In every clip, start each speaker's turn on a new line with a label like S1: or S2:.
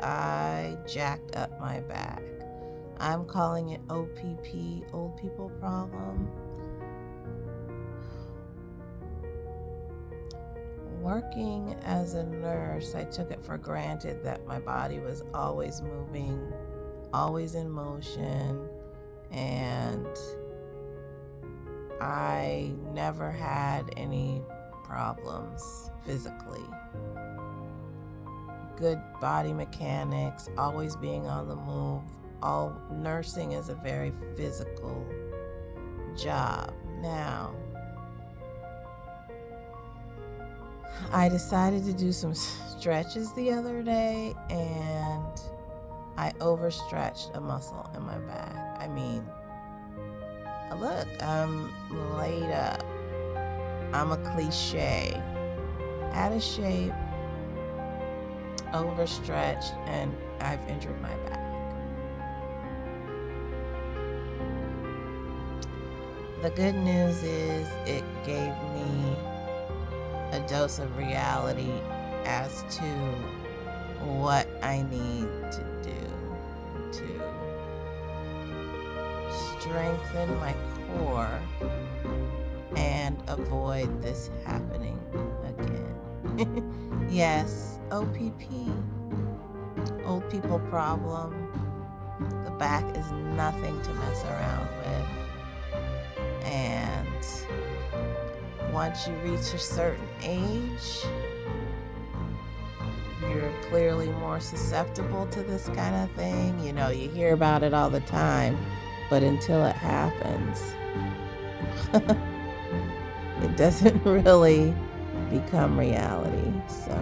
S1: I jacked up my back. I'm calling it OPP, old people problem. Working as a nurse, I took it for granted that my body was always moving, always in motion, and I never had any problems physically. Good body mechanics, always being on the move. All nursing is a very physical job. Now, I decided to do some stretches the other day and I overstretched a muscle in my back. I mean, look, I'm laid up. I'm a cliche. Out of shape, overstretched, and I've injured my back. The good news is it gave me a dose of reality as to what I need to do to strengthen my core and avoid this happening again. Yes, OPP, old people problem. The back is nothing to mess around with. And once you reach a certain age, you're clearly more susceptible to this kind of thing. You know, you hear about it all the time, but until it happens, it doesn't really become reality. So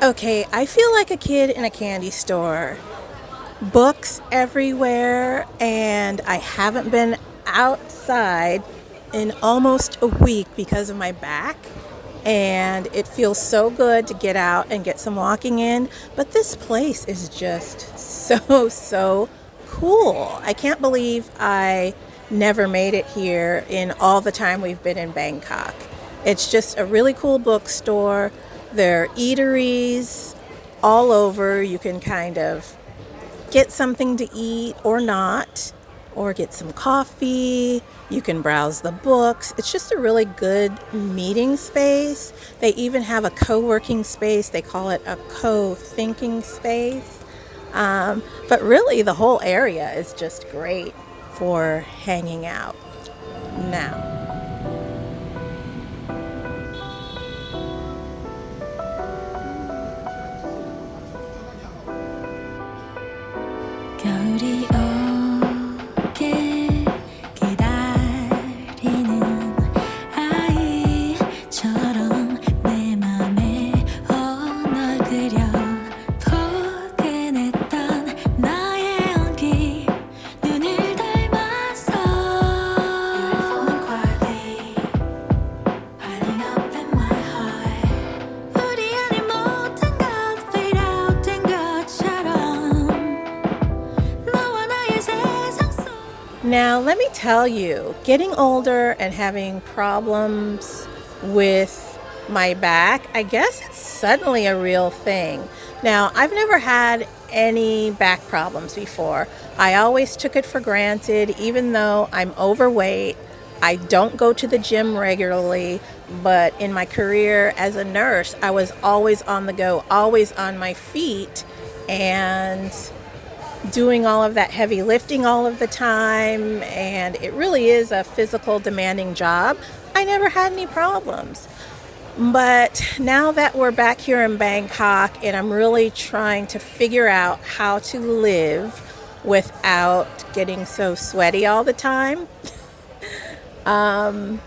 S1: okay, I feel like a kid in a candy store. Books everywhere, and I haven't been outside in almost a week because of my back. And it feels so good to get out and get some walking in. But this place is just so cool. I can't believe I never made it here in all the time we've been in Bangkok. It's just a really cool bookstore. There are eateries all over. You can kind of get something to eat or not, or get some coffee. You can browse the books. It's just a really good meeting space. They even have a co-working space. They call it a co-thinking space. But really, the whole area is just great for hanging out. Now,
S2: 겨울이 오길 기다리는 아이처럼 내 맘에 널 그려 포근했던 나의 온기 눈을 닮아서 You're falling quietly piling up in my heart 우리 안의 모든 것 fade out 된 것처럼
S1: Now, let me tell you, getting older and having problems with my back, I guess it's suddenly a real thing. Now, I've never had any back problems before. I always took it for granted, even though I'm overweight. I don't go to the gym regularly, but in my career as a nurse, I was always on the go, always on my feet, and doing all of that heavy lifting all of the time, and it really is a physical demanding job. I never had any problems. But now that we're back here in Bangkok and I'm really trying to figure out how to live without getting so sweaty all the time, I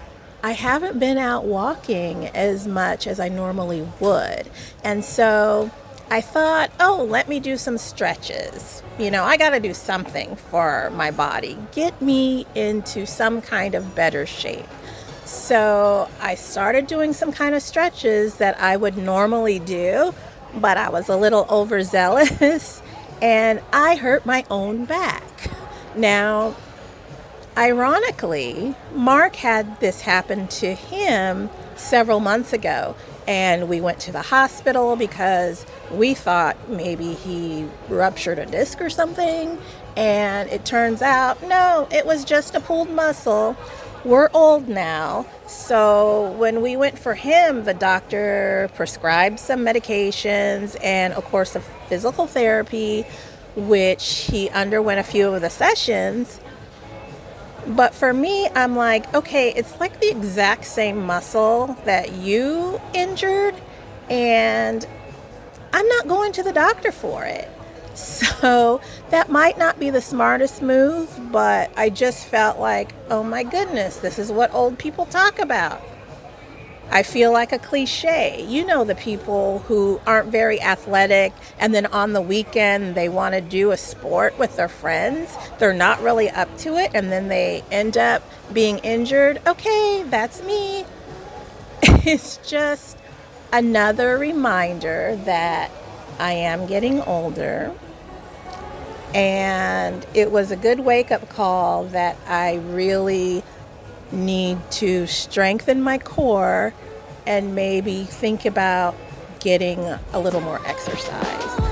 S1: haven't been out walking as much as I normally would. And so I thought, oh, let me do some stretches. You know, I got to do something for my body, get me into some kind of better shape. So I started doing some kind of stretches that I would normally do, but I was a little overzealous and I hurt my own back. Now, Ironically, Mark had this happen to him several months ago, and we went to the hospital because we thought maybe he ruptured a disc or something, and it turns out no, it was just a pulled muscle. We're old now, so when we went for him, the doctor prescribed some medications and a course of physical therapy, which he underwent a few of the sessions. But for me, I'm like, okay, it's like the exact same muscle that you injured, and I'm not going to the doctor for it. So that might not be the smartest move, but I just felt like, oh my goodness, this is what old people talk about. I feel like a cliche. You know, the people who aren't very athletic and then on the weekend they want to do a sport with their friends. They're not really up to it and then they end up being injured. Okay, that's me. It's just another reminder that I am getting older. And it was a good wake-up call that I really need to strengthen my core and maybe think about getting a little more exercise.